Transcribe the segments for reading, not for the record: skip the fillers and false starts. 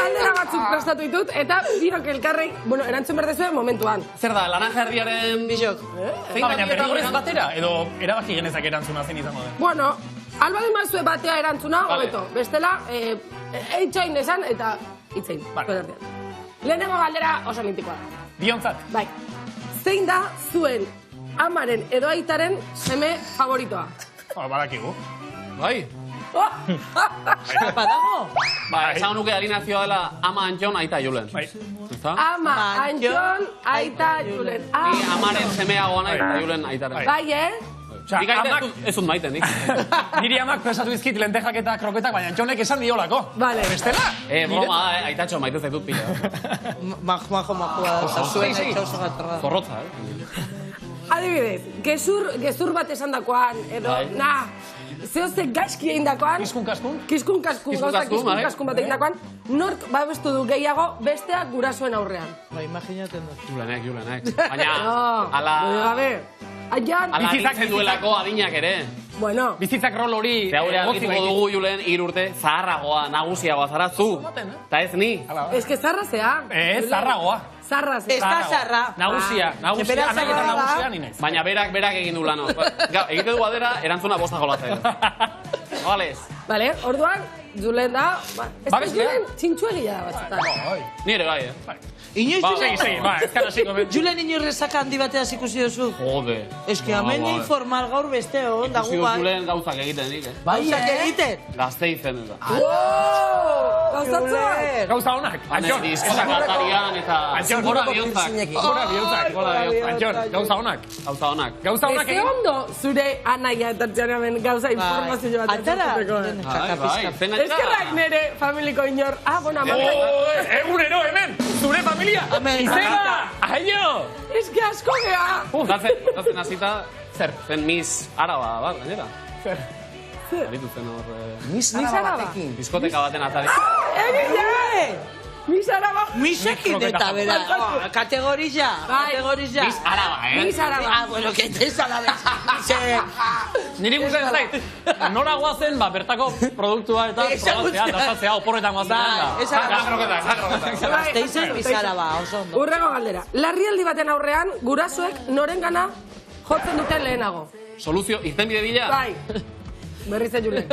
galdera batzuk prestatu ditut, eta birok elkarrei, bueno, erantzun berdezuen momentuan. Zer da, laranja erdiaren... Bisok. Zein da bieta horrez batera? Edo erabaki genezak erantzuna zen izango den? Bueno, albadin mazue batea erantzuna, hobeto. Bestela, eitxain esan eta itzein. Lehenengo galdera oso mintikoa da. Biontzat. Bai. Zein da zuen amaren edo aitaren seme favoritoa? Badakigu. Bai. Badago? Ba, esan nuke alineazioa dela ama Antxon, aita Julen. Bai. Ama Antxon, aita Julen. Ni amaren semeagoa nahi, eta Julen aitaren. Bai, Nik aita ez dut maiten, nik. Niri amak pesatu izkit lentejak eta kroketak, baina Antxonek esan diolako. Vale. Bestela? Broma, aitatxo, maite zaitut pila. Majo da. Zuen aitxo oso gatorra. Zorrotza, Adibidez, gezur bat esan dakoan, edo, zehozte gaizki egin dakoan. Kiskun-kaskun? Kiskun-kaskun, gauza kiskun-kaskun bat egin dakoan. Nork babestu du gehiago besteak gurasoen aurrean. Ba, imaginaten dut. Julenek. Baina, ala... Bizitzak duelako adinak ere. Bueno. Bizitzak rol hori... Zeaure argituko dugu, Julen, 3 urte, zaharragoa, nagusiagoa zara zu. Ta ez ni. Ez que zarra zea. Zarragoa. Zarra zea. Ez da zarra. Nagusia, anak eta nagusia nina. Baina berak egin du lano. Egite du badera, erantzuna bosta golatzen. Vale, orduan, Julen da... Ez que Julen txintxu egia da batzutan. Nire gai, Inoiz Julen? Julen inoiz rezaka handi bateaz ikusi duzu? Jode. Ez que hemen informal gaur beste hon, dago bai. Ikusi Julen gauzak egiten nik, Gauzak egiten? Gazte izen eta. Gauzatzuak? Gauza honak. Antxon. Diskotak altarian eta... Antxon, gora bihontzak. Antxon, gauza honak. Gauza honak. Gauza honak egin. Ez ondo zure anaia etortzean hemen gauza informazio bat. Atara? Eskerrak nire familiko inor. Bueno, egunero hemen, zure familia. Izeba, aio. Ez que asko gea. Zaten azita, zer, zen Miss Araba, bat, gainera. Zer. Aritu zen hor... Miss Araba? Diskoteka baten atari. Egin! Miss Araba. Misekin eta bera. Kategoria. Miss Araba, Miss Araba. Bueno, que te salabes. Niri guzen zait, nora guazen, bertako produktua eta probatzea, dazatzea, oporretan guazen. Gazteizen Miss Araba, oso ondo. Urrengo galdera. Larrialdi baten aurrean, gurasoek noren gana jotzen duten lehenago. Soluzio, irtenbide bila? Bai. Berriz Julen.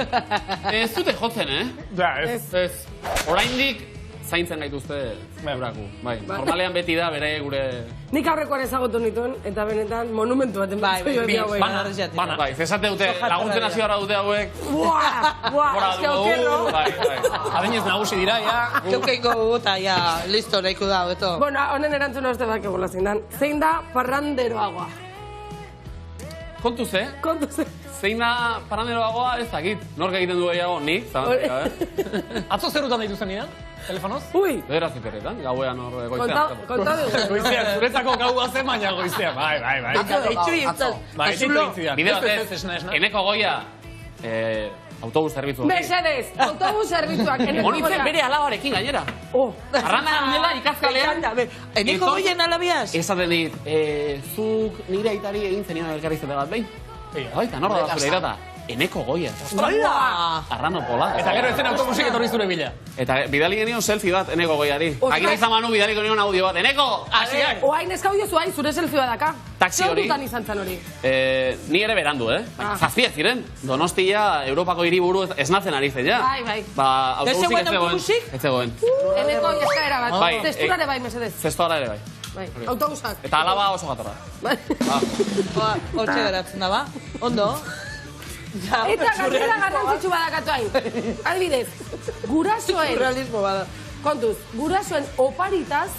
Ez dute jotzen, Ez. Oraindik zaintzen gaituzte guraku. Bai, normalean beti da bere gure... Nik aurrekoan ezagutu nituen, eta benetan monumentu baten Bana, bai, zesate dute, laguntzen hasi gara dute hauek. Buah, ez que okerro. Adinez nagusi dira, ja. Keukeiko guta, ja, listo, nahiko da, beto. Bueno, honen erantzuna uste bak egula zein zein da parranderoagoa? Kontuz, Kontuz, zein da parranderoagoa ez dakit. Nork egiten du gehiago, nik, Atzo zerutan dituzen nidan? Telefonoz? Ui! Bederaziterretan, gauean hor goizean. Konta dugu. Goizean, zuretzako gaua zen, baina goizean. Bai. Eitxu intzat. Bide batez, eneko goia, autobus zerbitzu. Mesedez, autobus zerbitzuak. Honitzen bere alabarekin gainera. Arrana handela ikazkalean. Eneko goien alabiaz? Ezaten dit, zuk nire aitari egin zenian elkarrizketa bat behin. Baita, norra da zure irata. Eneko goia. Arrano pola. Eta gero ezen autobusik etorri zure bila. Eta bidali genion selfie bat eneko goiari. Agira izan manu bidaliko nion audio bat. Eneko! Asiak! Oain eskaudio zuain, zure selfie bat daka. Taxi hori. Zaututan izan zan hori. Ni ere berandu, Zazpiak ziren. Donostia, Europako hiriburu esnatzen ari zen, ja. Bai. Ba, autobusik ez zegoen. Ez zegoen. Eneko eskaera bat. Zesturare bai, mesedez. Zesturare bai. Autobusak. Eta alaba oso gatorra. Hortxe geratzen da, ba? Ondo. Eta galdera garrantzitsu badakatu hain. Adibidez, gurasoen... Surrealismo bada. Kontuz, gurasoen oparitaz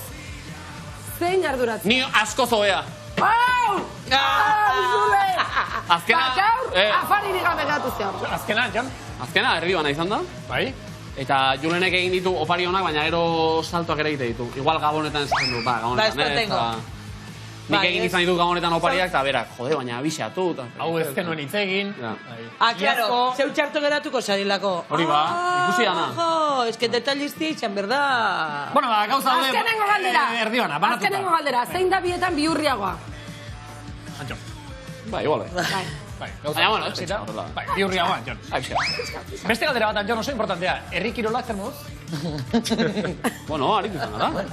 zein arduratzen. Ni asko zoea. Au! Zule! Azkena... Gaur, afaririk gabe gatu zean. Azkena, Jon? Azkena, erdi bana izan da. Bai. Eta Julenek egin ditu opari honak, baina ero saltoak ere egite ditu. Igual gabonetan esaten du, gabonetan, Nik egin izan ditu gabonetan opariak, eta berak, jode, baina abixatu. Hau ez genuen hitz egin. Claro, zeu txarto geratuko zarilako. Hori ba, ikusi dana. Ez que detallisti itxan, berda. Bueno, gauza hori... Azkenengo galdera. Erdibana, banatuta. Azkenengo galdera, zein da bietan bihurriagoa? Antxon. Bai, igual. Bai, gauza hori. Bai, bihurriagoa, Antxon. Beste galdera bat, Antxon, oso importantea. Herri kirolak zer moduz? Bueno, aritu izan da.